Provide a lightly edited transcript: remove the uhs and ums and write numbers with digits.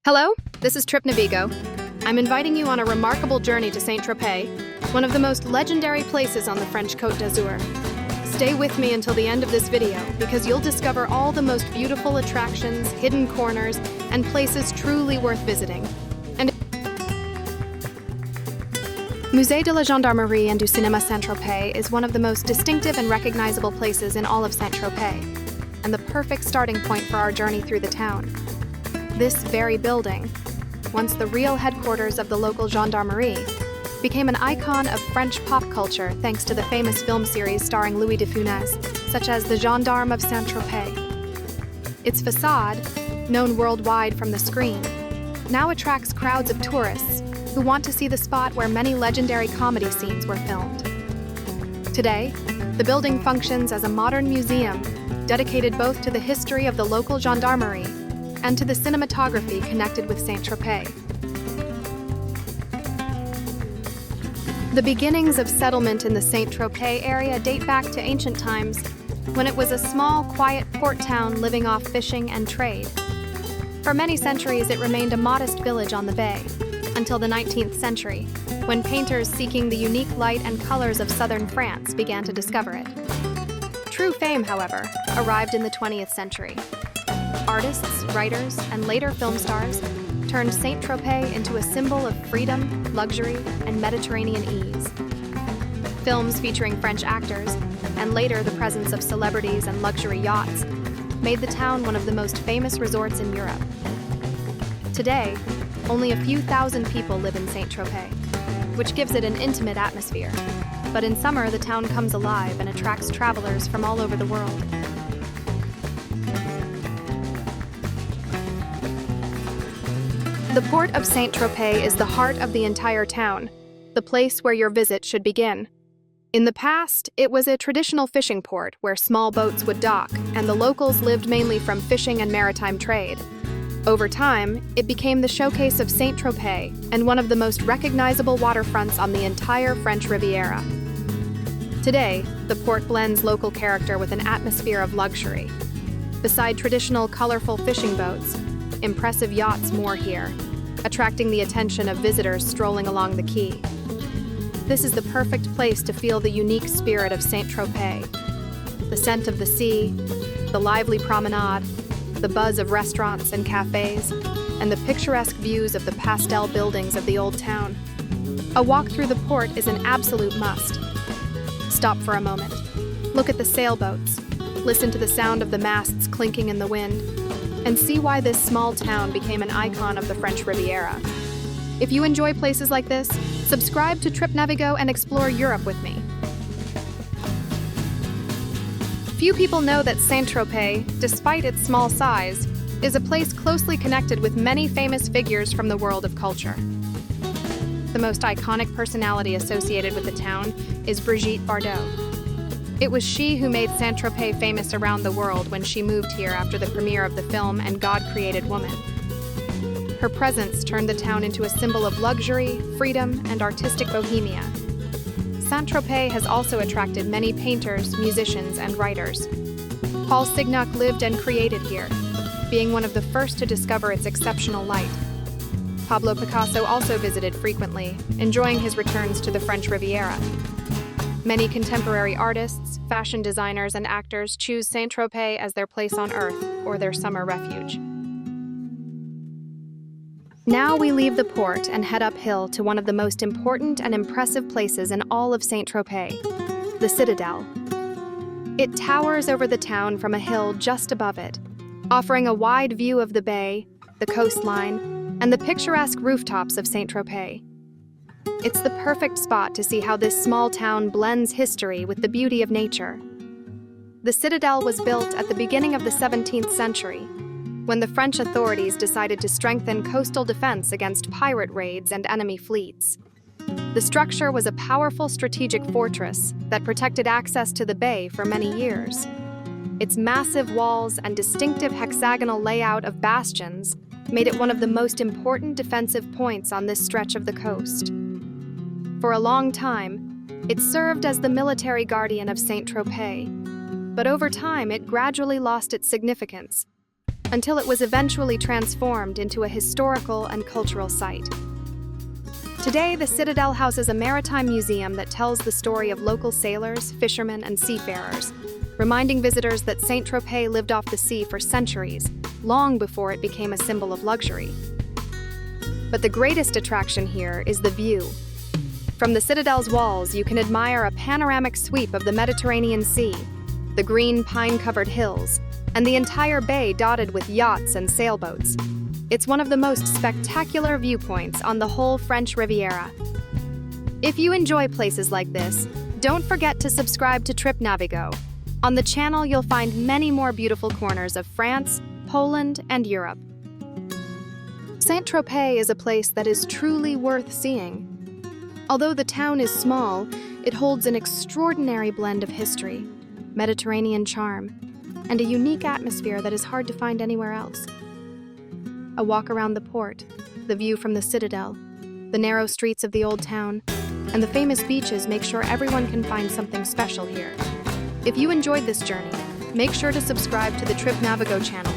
Hello, this is TripNavigo. I'm inviting you on a remarkable journey to Saint-Tropez, one of the most legendary places on the French Côte d'Azur. Stay with me until the end of this video because you'll discover all the most beautiful attractions, hidden corners, and places truly worth visiting. And Musée de la Gendarmerie du Cinéma Saint-Tropez is one of the most distinctive and recognizable places in all of Saint-Tropez, and the perfect starting point for our journey through the town. This very building, once the real headquarters of the local gendarmerie, became an icon of French pop culture thanks to the famous film series starring Louis de Funès, such as The Gendarme of Saint-Tropez. Its façade, known worldwide from the screen, now attracts crowds of tourists who want to see the spot where many legendary comedy scenes were filmed. Today, the building functions as a modern museum dedicated both to the history of the local gendarmerie and to the cinematography connected with Saint-Tropez. The beginnings of settlement in the Saint-Tropez area date back to ancient times, when it was a small, quiet port town living off fishing and trade. For many centuries, it remained a modest village on the bay, until the 19th century, when painters seeking the unique light and colors of southern France began to discover it. True fame, however, arrived in the 20th century. Artists, writers, and later film stars turned Saint-Tropez into a symbol of freedom, luxury, and Mediterranean ease. Films featuring French actors, and later the presence of celebrities and luxury yachts, made the town one of the most famous resorts in Europe. Today, only a few thousand people live in Saint-Tropez, which gives it an intimate atmosphere. But in summer, the town comes alive and attracts travelers from all over the world. The port of Saint-Tropez is the heart of the entire town, the place where your visit should begin. In the past, it was a traditional fishing port where small boats would dock, and the locals lived mainly from fishing and maritime trade. Over time, it became the showcase of Saint-Tropez and one of the most recognizable waterfronts on the entire French Riviera. Today, the port blends local character with an atmosphere of luxury. Beside traditional, colorful fishing boats, impressive yachts moor here, attracting the attention of visitors strolling along the quay. This is the perfect place to feel the unique spirit of Saint-Tropez. The scent of the sea, the lively promenade, the buzz of restaurants and cafes, and the picturesque views of the pastel buildings of the old town. A walk through the port is an absolute must. Stop for a moment. Look at the sailboats. Listen to the sound of the masts clinking in the wind, and see why this small town became an icon of the French Riviera. If you enjoy places like this, subscribe to TripNavigo and explore Europe with me. Few people know that Saint-Tropez, despite its small size, is a place closely connected with many famous figures from the world of culture. The most iconic personality associated with the town is Brigitte Bardot. It was she who made Saint-Tropez famous around the world when she moved here after the premiere of the film And God Created Woman. Her presence turned the town into a symbol of luxury, freedom, and artistic bohemia. Saint-Tropez has also attracted many painters, musicians, and writers. Paul Signac lived and created here, being one of the first to discover its exceptional light. Pablo Picasso also visited frequently, enjoying his returns to the French Riviera. Many contemporary artists, fashion designers, and actors choose Saint-Tropez as their place on earth or their summer refuge. Now we leave the port and head uphill to one of the most important and impressive places in all of Saint-Tropez, the Citadel. It towers over the town from a hill just above it, offering a wide view of the bay, the coastline, and the picturesque rooftops of Saint-Tropez. It's the perfect spot to see how this small town blends history with the beauty of nature. The Citadel was built at the beginning of the 17th century, when the French authorities decided to strengthen coastal defense against pirate raids and enemy fleets. The structure was a powerful strategic fortress that protected access to the bay for many years. Its massive walls and distinctive hexagonal layout of bastions made it one of the most important defensive points on this stretch of the coast. For a long time, it served as the military guardian of Saint-Tropez, but over time it gradually lost its significance, until it was eventually transformed into a historical and cultural site. Today, the Citadel houses a maritime museum that tells the story of local sailors, fishermen, and seafarers, reminding visitors that Saint-Tropez lived off the sea for centuries, long before it became a symbol of luxury. But the greatest attraction here is the view. From the Citadel's walls, you can admire a panoramic sweep of the Mediterranean Sea, the green pine-covered hills, and the entire bay dotted with yachts and sailboats. It's one of the most spectacular viewpoints on the whole French Riviera. If you enjoy places like this, don't forget to subscribe to TripNavigo. On the channel, you'll find many more beautiful corners of France, Poland, and Europe. Saint-Tropez is a place that is truly worth seeing. Although the town is small, it holds an extraordinary blend of history, Mediterranean charm, and a unique atmosphere that is hard to find anywhere else. A walk around the port, the view from the Citadel, the narrow streets of the old town, and the famous beaches make sure everyone can find something special here. If you enjoyed this journey, make sure to subscribe to the TripNavigo channel